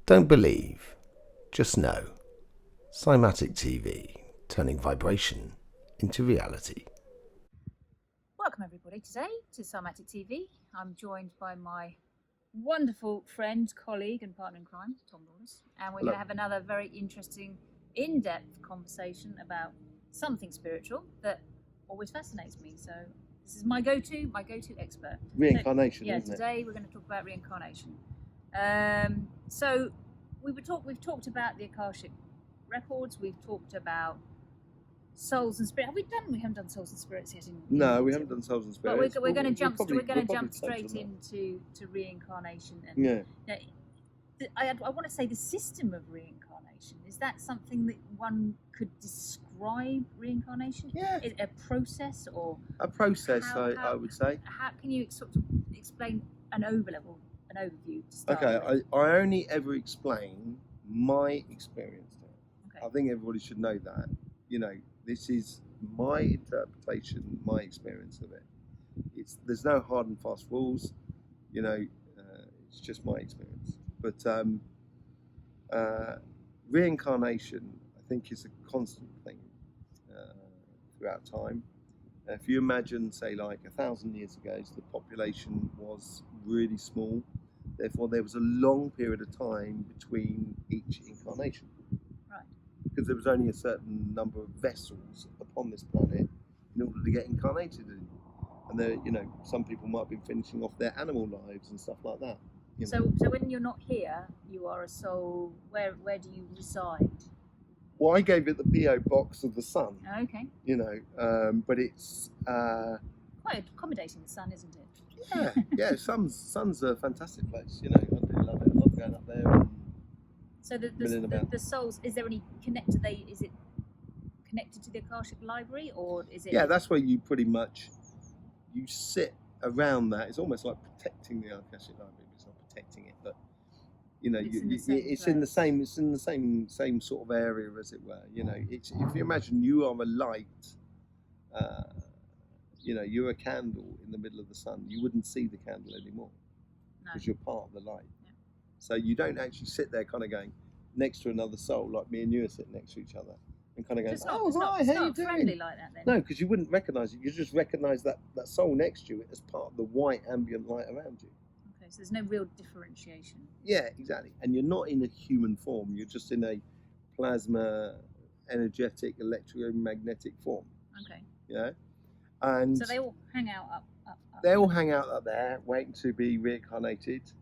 Don't believe, just know. Cymatic TV, turning vibration into reality. Welcome everybody today to Cymatic TV. I'm joined by my wonderful friend, colleague and partner in crime, Tom Lawless. And we're going to have another very interesting, in-depth conversation about something spiritual that always fascinates me. So this is my go-to expert. Reincarnation, so, isn't it? Today we're going to talk about reincarnation. So we've talked about the Akashic records. We've talked about souls and spirits. We haven't done souls and spirits yet. No, we haven't done souls and spirits. But we're going to jump straight into reincarnation. And I want to say the system of reincarnation. Is that something that one could describe reincarnation? Yeah. Is it a process or a process? I would say. How can you sort of explain an overview to start Okay, with? I only ever explain my experience now. Okay. I think everybody should know that. You know, this is my interpretation, my experience of it. There's no hard and fast rules. You know, it's just my experience. But reincarnation, I think, is a constant thing throughout time. If you imagine, say, like 1,000 years ago, the population was really small. Therefore, there was a long period of time between each incarnation. Right. Because there was only a certain number of vessels upon this planet in order to get incarnated in. And there, you know, some people might have been finishing off their animal lives and stuff like that. So when you're not here, you are a soul. Where do you reside? Well, I gave it the PO box of the sun. Oh, okay. You know, but it's quite accommodating, the sun, isn't it? Yeah. Sun's a fantastic place. You know, I do love it. I love going up there. And so the souls, is there any is it connected to the Akashic library, or is it? Yeah, that's where you pretty much sit around that. It's almost like protecting the Akashic library. It's not protecting it, but you know, it's in the same sort of area, as it were. You know, if you imagine you are a light, you know, you're a candle in the middle of the sun. You wouldn't see the candle anymore because you're part of the light. Yeah. So you don't actually sit there kind of going next to another soul like me and you are sitting next to each other and kind of going, how you doing? Friendly like that, then? No, because you wouldn't recognise it. You just recognise that soul next to you as part of the white ambient light around you. Okay, so there's no real differentiation. Yeah, exactly. And you're not in a human form. You're just in a plasma, energetic, electromagnetic form. Okay. Yeah. And so they all hang out up. They all hang out up there, waiting to be reincarnated,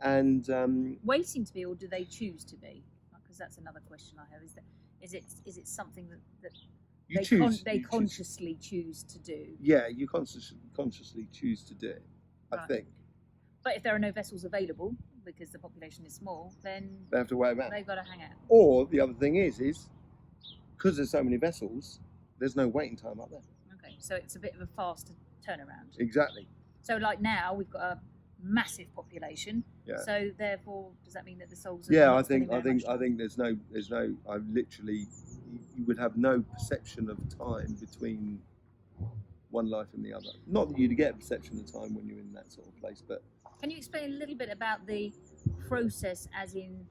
and waiting to be, or do they choose to be? Because that's another question I have. Is it something that they consciously choose to do? Yeah, you consciously choose to do it. Right. I think. But if there are no vessels available because the population is small, then they have to wait around. They've got to hang out. Or the other thing is because there's so many vessels, there's no waiting time up there. Okay, so it's a bit of a faster turnaround. Exactly. So like now we've got a massive population. Yeah. So therefore, does that mean that the souls are? Yeah, I think there's no. You would have no perception of time between one life and the other. Not that you'd get a perception of time when you're in that sort of place, but. Can you explain a little bit about the process, as in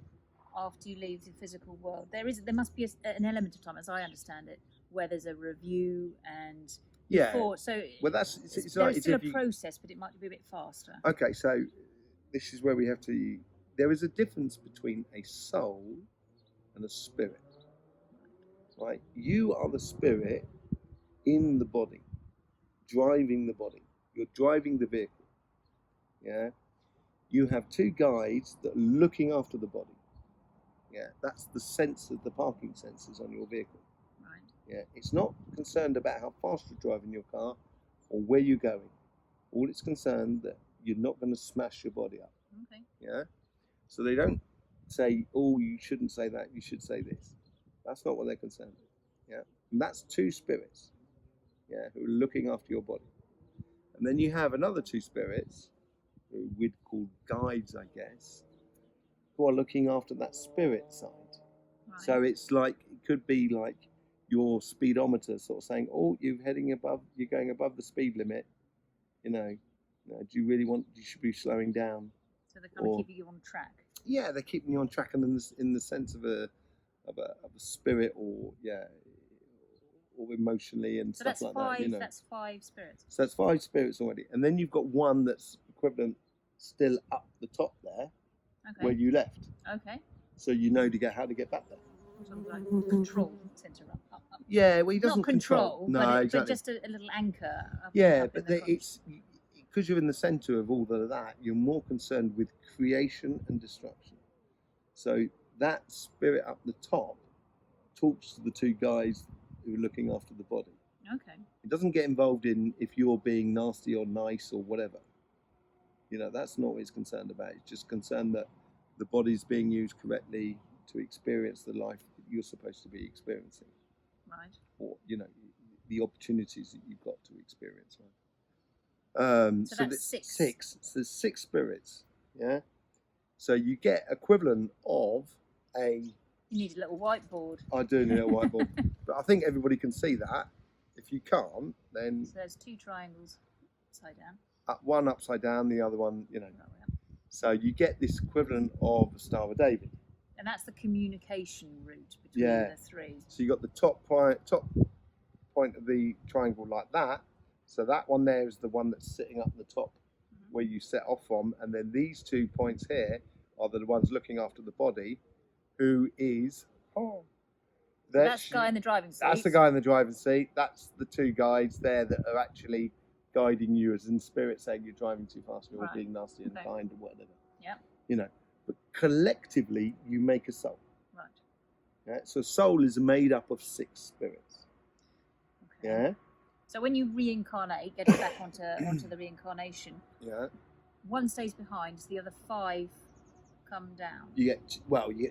after you leave the physical world? There must be an element of time, as I understand it, where there's a review and before. So well, it's like still a process, but it might be a bit faster. Okay, so this is where we have to. There is a difference between a soul and a spirit. Right? You are the spirit in the body, driving the body. You're driving the vehicle. Yeah, you have two guides that are looking after the body. Yeah, that's the sensor, the parking sensors on your vehicle. Right. Yeah, it's not concerned about how fast you're driving your car or where you're going. All it's concerned that you're not going to smash your body up. Okay. Yeah, so they don't say, "Oh, you shouldn't say that. You should say this." That's not what they're concerned with. Yeah, and that's two spirits. Yeah, who are looking after your body, and then you have another two spirits, who we'd call guides, I guess, who are looking after that spirit side. Right. So it's like, it could be like your speedometer sort of saying, "Oh, you're going above the speed limit. You know, do you really you should be slowing down." So they're kind of keeping you on track. yeah, they're keeping you on track, and in the sense of a spirit, or or emotionally and So stuff that's like five. that. You know, That's 5 spirits. so that's 5 spirits already, and then you've got one that's equivalent still up the top there, where Okay. you left. Okay. So you know how to get back there. Sort of like control center up. Yeah, well, he doesn't Not control, No, but exactly. but just a little anchor. Up, Yeah, up but in the it's because you're in the center of all of that. You're more concerned with creation and destruction. So that spirit up the top talks to the 2 guys who are looking after the body. Okay. It doesn't get involved in if you're being nasty or nice or whatever. You know, that's not what it's concerned about. It's just concerned that the body's being used correctly to experience the life that you're supposed to be experiencing. Right. Or, you know, the opportunities that you've got to experience. Right? So that's 6. 6. So there's 6 spirits. Yeah. So you get equivalent of a. You need a little whiteboard. I do need a whiteboard, but I think everybody can see that. If you can't, then. So there's 2 triangles upside down. One upside down, the other one, you know. So you get this equivalent of the Star of David. And that's the communication route between the 3. So you got the top point of the triangle like that. So that one there is the one that's sitting up the top, where you set off from, and then these 2 points here are the ones looking after the body, who is that's the guy in the driving seat. That's the guy in the driving seat. That's the 2 guys there that are actually guiding you, as in spirit, saying you're driving too fast, or being nasty and kind, or whatever. Yeah. You know, but collectively you make a soul. Right. Yeah. So soul is made up of 6 spirits. Okay. Yeah. So when you reincarnate, getting back onto the reincarnation. Yeah. One stays behind, so the other 5 come down. You get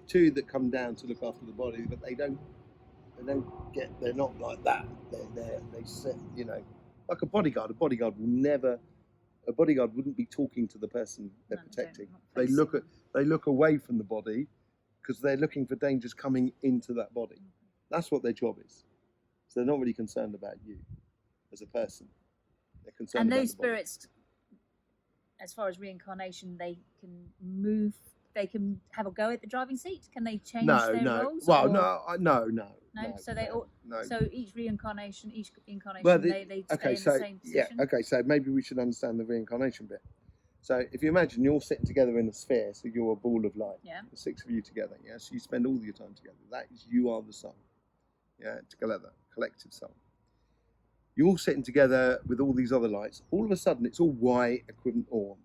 2 that come down to look after the body, but they're not like that. They sit, you know, like a bodyguard. A bodyguard wouldn't be talking to the person they're protecting. They look away from the body because they're looking for dangers coming into that body. That's what their job is. So they're not really concerned about you as a person. They're concerned about those the body. spirits, as far as reincarnation, they can move. They can have a go at the driving seat. Can they change their roles? Well, or? No. So they all. No. So each incarnation, they stay in okay, the same position. Yeah. Okay. So maybe we should understand the reincarnation bit. So if you imagine you're sitting together in a sphere, so you're a ball of light. Yeah. The 6 of you together. Yeah. So you spend all your time together. That is, you are the soul. Yeah. Together, collective soul. You're all sitting together with all these other lights. All of a sudden, it's all white, equivalent, or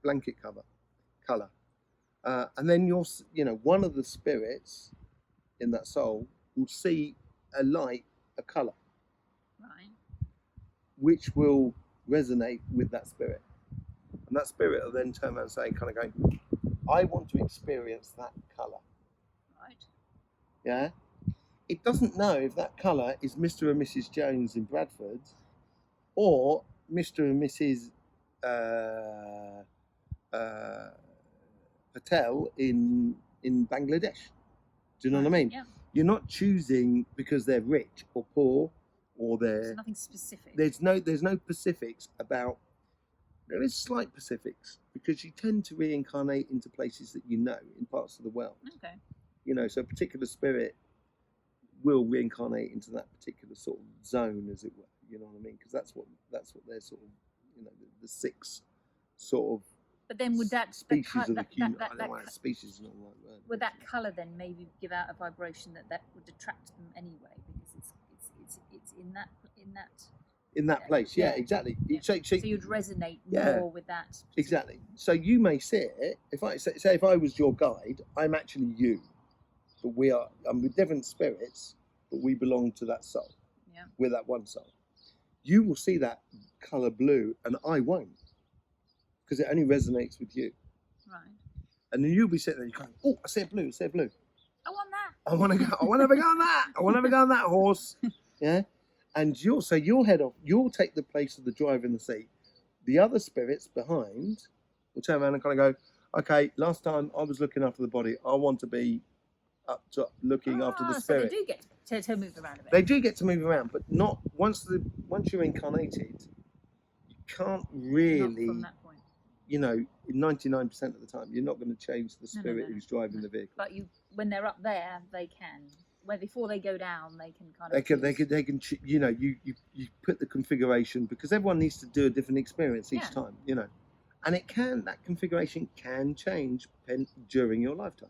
blanket color. And then one of the spirits in that soul will see a light, a colour, Right. which will resonate with that spirit. And that spirit will then turn around and kind of going, I want to experience that colour. Right. Yeah? It doesn't know if that colour is Mr. and Mrs. Jones in Bradford or Mr. and Mrs. Patel in Bangladesh. Do you know what I mean? Yeah. You're not choosing because they're rich or poor, or There's nothing specific. There's no specifics about. There is slight specifics because you tend to reincarnate into places that you know in parts of the world. Okay. So a particular spirit will reincarnate into that particular sort of zone, as it were. You know what I mean? Because that's what they're sort of, the 6 sort of. But then would that species of the human? I don't know why species is not the right word. Would that colour then maybe give out a vibration that would attract them anyway, because it's in that place? Yeah, exactly. Yeah. So you'd resonate more with that. Exactly. So you may see it. If I was your guide, I'm actually you, but I'm with different spirits, but we belong to that soul. Yeah. We're that one soul. You will see that colour blue, and I won't. Because it only resonates with you. Right. And then you'll be sitting there, you're going, oh, I see a blue. I want that. I want to go on that. I want to go on that horse. Yeah. And you'll head off. You'll take the place of the driver in the seat. The other spirits behind will turn around and kind of go, okay, last time I was looking after the body. I want to be up to looking after the spirit. So they do get to move around a bit. They do get to move around, but not once you're incarnated, you can't really. Not from that point. you know, 99% of the time, you're not going to change the spirit who's driving the vehicle. But when they're up there, they can. Where before they go down, they can kind of. They can. You know, you put the configuration, because everyone needs to do a different experience each time. You know, and that configuration can change during your lifetime.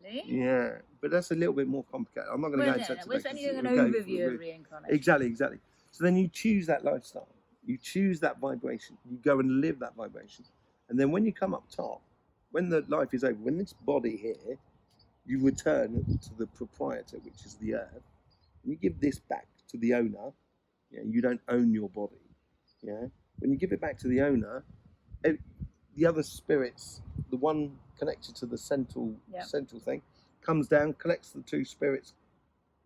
Really? Yeah, but that's a little bit more complicated. I'm not going to go into that today. We're only doing an overview of reincarnation. Exactly. So then you choose that lifestyle. You choose that vibration. You go and live that vibration. And then when you come up top, when the life is over, when this body here, you return to the proprietor, which is the earth. And you give this back to the owner. Yeah, you don't own your body. Yeah. When you give it back to the owner, the other spirits, the one connected to the central thing, comes down, collects the two spirits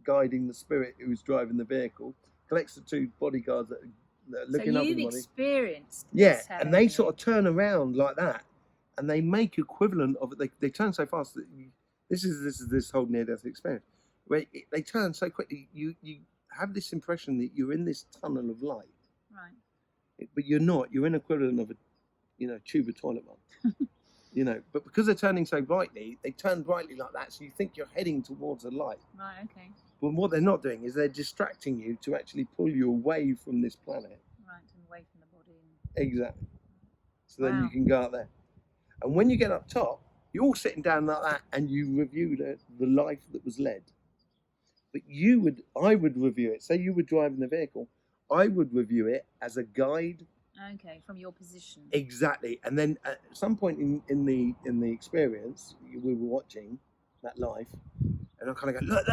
guiding the spirit who's driving the vehicle, collects the two bodyguards that are looking over the body. So you've experienced this, yeah, and they sort of turn around like that, and they make equivalent of it. They turn so fast that this is this whole near-death experience, where they turn so quickly. You have this impression that you're in this tunnel of light, right? But you're not. You're an equivalent of a tube of toilet roll. You know, but because they're turning so brightly, they turn brightly like that, so you think you're heading towards a light. Right, okay. But what they're not doing is they're distracting you to actually pull you away from this planet. Right, and away from the body. Exactly. So then you can go out there. And when you get up top, you're all sitting down like that, and you review the life that was led. But I would review it. Say you were driving the vehicle, I would review it as a guide. Okay, from your position. Exactly, and then at some point in the experience, we were watching that life, and I kind of go, look,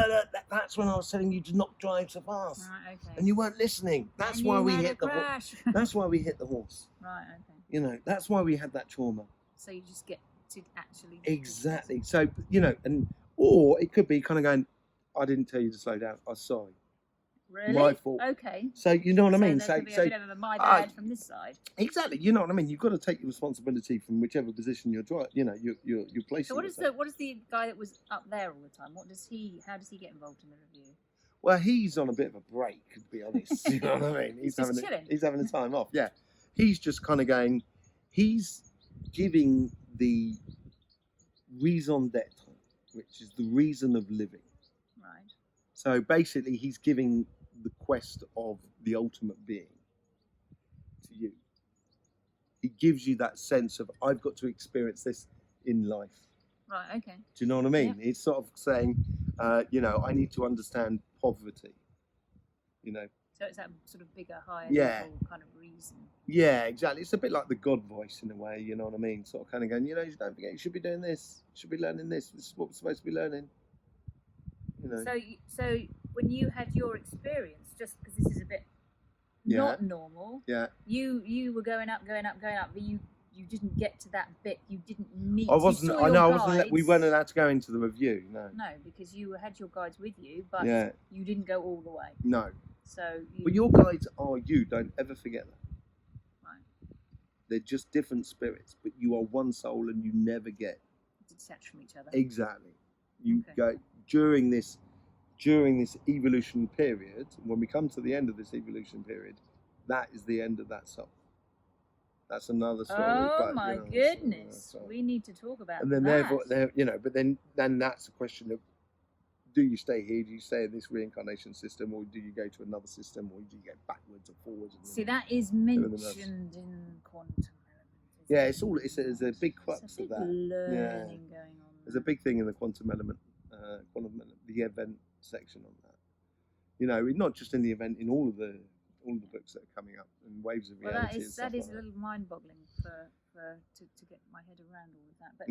that's when I was telling you to not drive so fast, right, okay. and you weren't listening. That's why we hit the horse. That's why we hit the horse. Right, okay. You know, that's why we had that trauma. So you just get to actually. Exactly. So or it could be kind of going, I didn't tell you to slow down. I'm sorry. Really? My fault. Okay. So you know what I mean. So could be a bit of a my bad from this side. Exactly. You know what I mean. You've got to take your responsibility from whichever position you're driving. You know, you're placing. So what is the guy that was up there all the time? How does he get involved in the review? Well, he's on a bit of a break, to be honest. You know what I mean? He's having a time off. Yeah. He's just kind of going. He's giving the raison d'être, which is the reason of living. Right. So basically, he's giving the quest of the ultimate being to you. He gives you that sense of, I've got to experience this in life. Right, okay. Do you know what I mean? Yeah. It's sort of saying, I need to understand poverty. You know. So it's that sort of bigger, higher level kind of reason. Yeah, exactly. It's a bit like the God voice in a way, you know what I mean? Sort of kind of going, don't forget, you should be doing this. You should be learning this. This is what we're supposed to be learning. You know. So when you had your experience, just because this is a bit not normal, you were going up, but you didn't get to that bit. You didn't meet. I wasn't. I know. I wasn't. We weren't allowed to go into the review. No. No, because you had your guides with you, but you didn't go all the way. No. So. But your guides are you. Don't ever forget that. Right. They're just different spirits, but you are one soul, and you never get detached from each other. Exactly. You go during this evolution period. When we come to the end of this evolution period, that is the end of that soul. That's another story. Oh my goodness! We need to talk about. And then that. but then that's a question of, do you stay here? Do you stay in this reincarnation system, or do you go to another system, or do you go backwards or forwards? See, that is mentioned in quantum element. Yeah, there's a big crux of that. Learning going on. There's a big thing in the quantum element, the event section on that. You know, not just in the event, in all of the books that are coming up, and waves of reality. Well, that is a little mind-boggling to get my head around all of that. But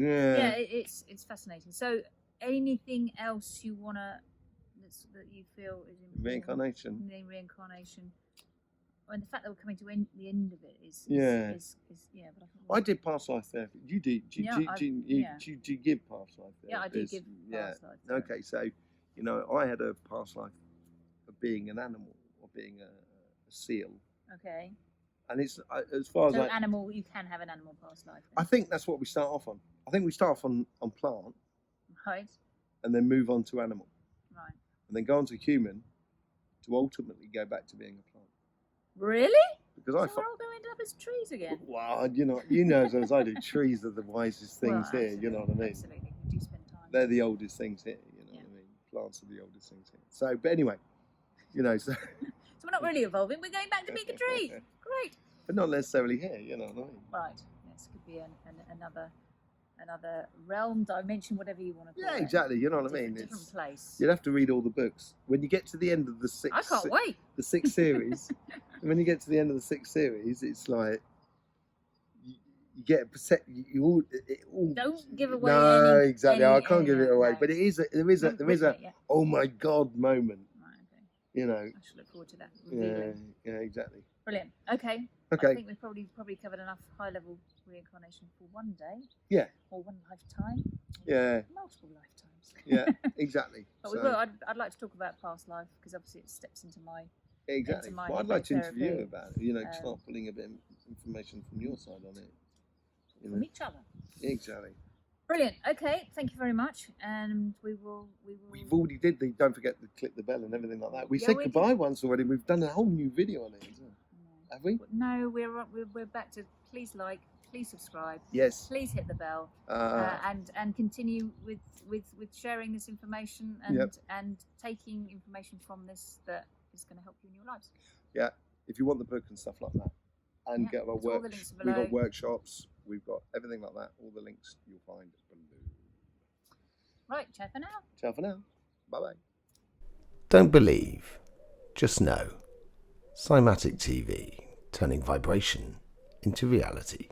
it's fascinating. So, anything else you wanna that you feel is important? Reincarnation. Reincarnation. And the fact that we're coming to the end of it is But I did past life therapy. You do. Do you give past life therapy? Yeah, I do give past life therapy. Okay, so I had a past life of being an animal or being a seal. Okay. And it's as far as animal, you can have an animal past life. I think that's what we start off on. I think we start off on plant. Right. And then move on to animal. Right. And then go on to human to ultimately go back to being a plant. Really? Because so we're all going to end up as trees again. Well, you know as well as I do, trees are the wisest things here. You know what I mean? Absolutely, we do spend time. They're the oldest things here. You know what I mean? Plants are the oldest things here. So, but anyway, so. So we're not really evolving. We're going back to being a tree. Great. But not necessarily here. You know what I mean? Right. This could be another realm, dimension, whatever you want to call it. Yeah, exactly. You know what I mean? Different place. You'd have to read all the books. When you get to the end of the sixth... I can't wait. The sixth series. When you get to the end of the sixth series, it's like... You get a perception... Don't give away No, any, exactly. any, I can't give it away. No. But there is a oh my God moment. Right, okay. You know. I should look forward to that. Revealing. Yeah, exactly. Brilliant. Okay. Okay. I think we've probably covered enough high-level reincarnation for one day. Yeah. Or one lifetime. Yeah. Multiple lifetimes. Yeah, exactly. But we will. I'd like to talk about past life because obviously it steps into my... Exactly. Into my Well, I'd like to interview therapy. you about it. Start pulling a bit of information from your side on it. From each other. Exactly. Brilliant. Okay. Thank you very much. And we will. We've already did the. Don't forget to click the bell and everything like that. We Yeah, said we goodbye once already. We've done a whole new video on it. Have we? No, we're back to please like, please subscribe, Yes. please hit the bell, and continue with sharing this information and taking information from this that is going to help you in your lives. Yeah. If you want the book and stuff like that, and get our work, we've got workshops, we've got everything like that. All the links you'll find below. Right. Ciao for now. Ciao for now. Bye bye. Don't believe, just know. Cymatic TV, turning vibration into reality.